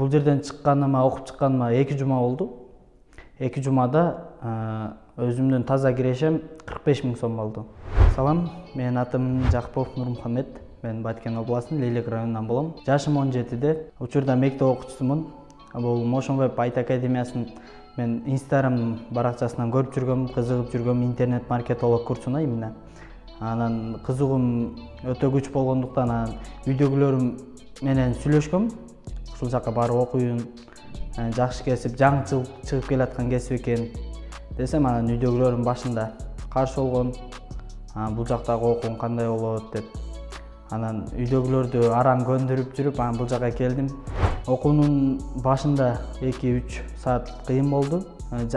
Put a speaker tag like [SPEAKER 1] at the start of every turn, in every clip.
[SPEAKER 1] Бул жерден чыкканыма, окуп чыкканыма 2 жума болду. 2 жумада өзүмдүн таза кирешем 45 000 сом болду. Салам, менин атым Жакпов Нурмухаммед. Мен Баткен областынын Лейлек районунан болом. Жашым 17-де. Учурда мектеп окуучусумун. Бул Motion Web IT Академиясын мен Instagram баракчасынан көрүп жүргөм, кызыгып жүргөм интернет маркетолог курсуна именно. Анан кызыгым өтө күч болгондуктан үйдөгүлөрүм менен сүйлөшкөм. Ушул жака барып окуйун, жакшы кесип, жаңы чыгып келаткан кесип экен десем, анан үйдөгүлөрүм башында каршы болгон. Бул жактагы окуун кандай болот деп. Анан үйдөгүлөрдү араң көндүрүп жүрүп, анан бул жака келдим. Окуунун башында 2-3 саат кыйын болду.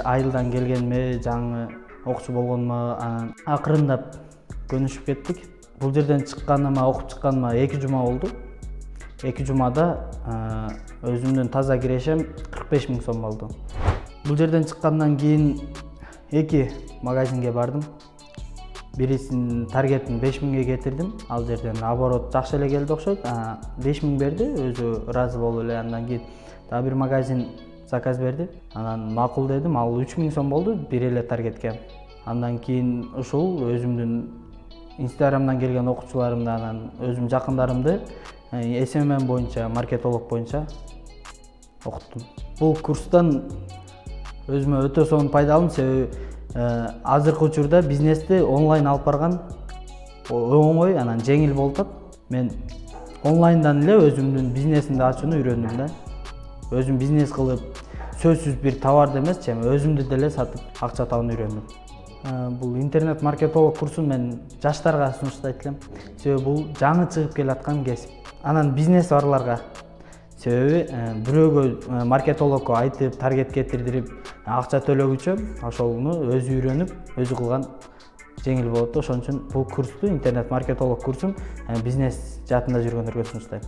[SPEAKER 1] Айылдан келгениме, жаңы окуучу болгонума акырындап көнүшүп кеттик. Бул жерден чыкканыма, окуп чыкканыма 2 жума болду. 2 жумада өзүмдүн таза кирешем 45 000 сом болду. Бул жерден чыккандан кийин 2 магазинге бардым. Бирисин таргетин 5 000ге кетирдим. Ал жерден оборот жакшы эле келди окшойт. 5 000 берди, өзү ыраазы болуп эле. Андан кийин дагы бир магазин заказ берди. Анан макул дедим, ал 3 000 сом болду бир эле таргетке. Андан кийин ушул өзүмдүн Instagramдан келген окуучуларымды, анан өзүм жакындарымды SMM боюнча, маркетолог боюнча окуттум. Бул курстан өзүмө өтө сонун пайда алдым, себеби азыркы учурда бизнести онлайн алып барган оңой, анан жеңил болуп атат. Мен онлайндан эле өзүмдүн бизнесимди ачууну үйрөндүм да. Өзүм бизнес кылып, сөзсүз бир товарды эмес, өзүмдү деле сатып акча табууну үйрөндүм. Бул интернет маркетолог курсун мен жаштарга сунуштайт элем. Себеби бул жаңы чыгып келаткан кесип. Анан бизнес барларга. Себеби бирөөгө маркетологго айтып, таргет кетирдирип, акча төлөгүчө ошону өзү үйрөнүп, өзү кылган жеңил болот. Ошон үчүн бул курсту, интернет маркетолог курсун бизнес жаатында жүргөндөргө сунуштайм.